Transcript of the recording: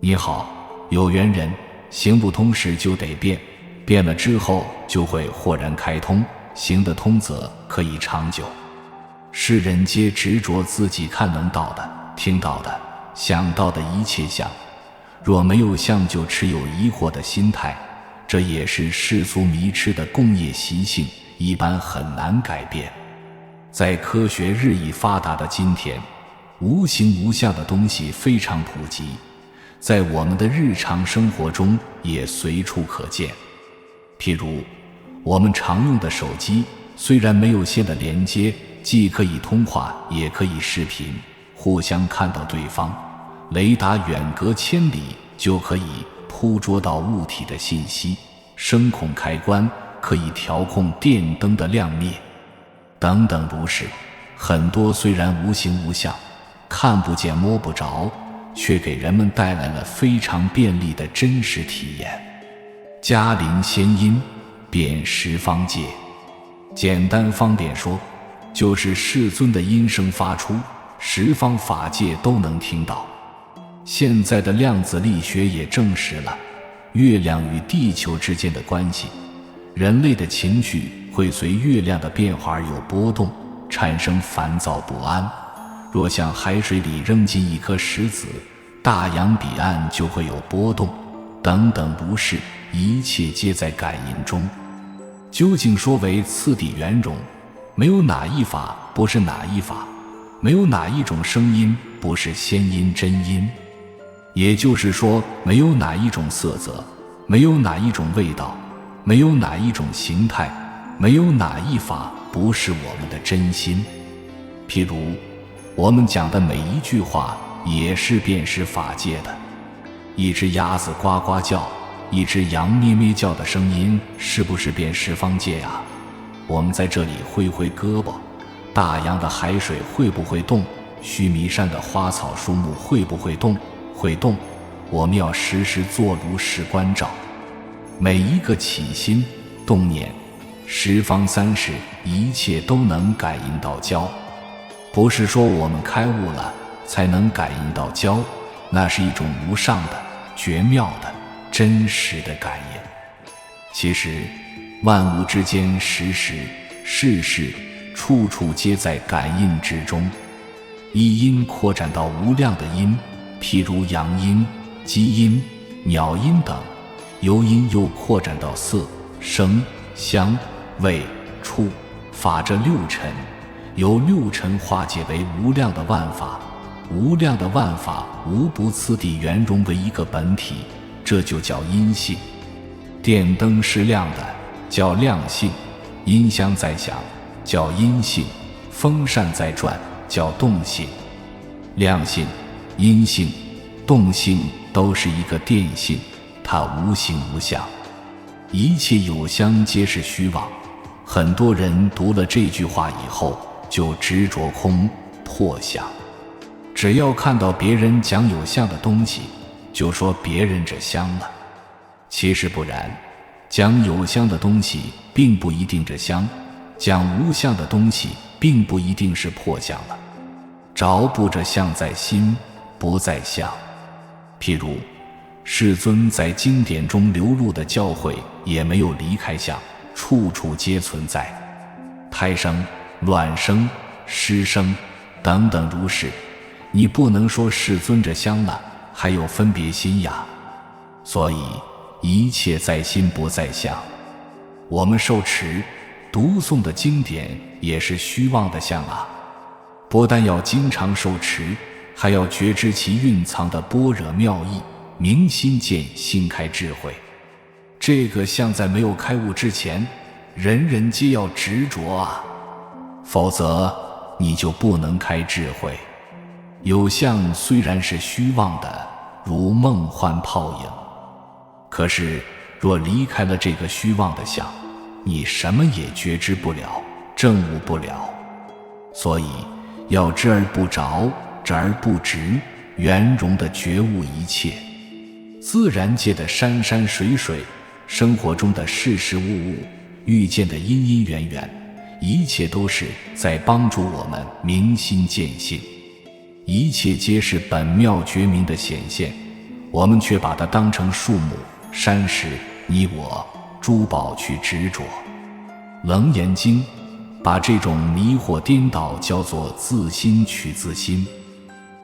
你好，有缘人，行不通时就得变，变了之后就会豁然开通，行得通则可以长久。世人皆执着自己看能到的、听到的、想到的一切相，若没有相就持有疑惑的心态，这也是世俗迷痴的共业习性，一般很难改变。在科学日益发达的今天，无形无相的东西非常普及，在我们的日常生活中也随处可见。譬如我们常用的手机，虽然没有线的连接，既可以通话也可以视频，互相看到对方，雷达远隔千里就可以捕捉到物体的信息，声控开关可以调控电灯的亮灭，等等如是。很多虽然无形无相，看不见摸不着，却给人们带来了非常便利的真实体验。嘉陵仙音，遍十方界。简单方便说，就是世尊的音声发出，十方法界都能听到。现在的量子力学也证实了月亮与地球之间的关系，人类的情绪会随月亮的变化而有波动，产生烦躁不安。若向海水里扔进一颗石子，大洋彼岸就会有波动，等等如是，一切皆在感应中。究竟说为次第圆融，没有哪一法不是哪一法，没有哪一种声音不是先音真音。也就是说，没有哪一种色泽，没有哪一种味道，没有哪一种形态，没有哪一法不是我们的真心。譬如我们讲的每一句话也是辨识法界的，一只鸭子呱呱叫，一只羊咩咩叫的声音是不是辨识方界啊？我们在这里挥挥胳膊，大洋的海水会不会动？须弥山的花草树木会不会动？会动。我们要时时做如是关照，每一个起心动念，十方三世，一切都能感应到交。不是说我们开悟了才能感应到交，那是一种无上的、绝妙的、真实的感应。其实万物之间，时时事事处处皆在感应之中。一音扩展到无量的音，譬如阳音、鸡音、鸟音等，由音又扩展到色、声、香、味、触、法这六尘，由六尘化解为无量的万法，无量的万法无不次第圆融为一个本体，这就叫音性。电灯是亮的，叫亮性；音箱在响，叫音性；风扇在转，叫动性。亮性、音性、动性都是一个电性，它无形无相，一切有相皆是虚妄。很多人读了这句话以后就执着空破相，只要看到别人讲有相的东西，就说别人这相了。其实不然，讲有相的东西并不一定这相，讲无相的东西并不一定是破相了。着不着相在心，不在相。譬如世尊在经典中流露的教诲也没有离开相，处处皆存在。胎生、卵生、湿生等等如是，你不能说世尊着相了，还有分别心呀。所以一切在心不在相。我们受持读诵的经典也是虚妄的相啊，不但要经常受持，还要觉知其蕴藏的般若妙义，明心见性开智慧。这个相在没有开悟之前，人人皆要执着啊，否则你就不能开智慧。有相虽然是虚妄的，如梦幻泡影，可是若离开了这个虚妄的相，你什么也觉知不了，证悟不了。所以要知而不着，执而不执，圆融地觉悟一切。自然界的山山水水，生活中的事事物物，遇见的因因缘缘，一切都是在帮助我们明心见性，一切皆是本妙觉明的显现。我们却把它当成树木、山石、你我、珠宝去执着。楞严经把这种迷惑颠倒叫做自心取自心。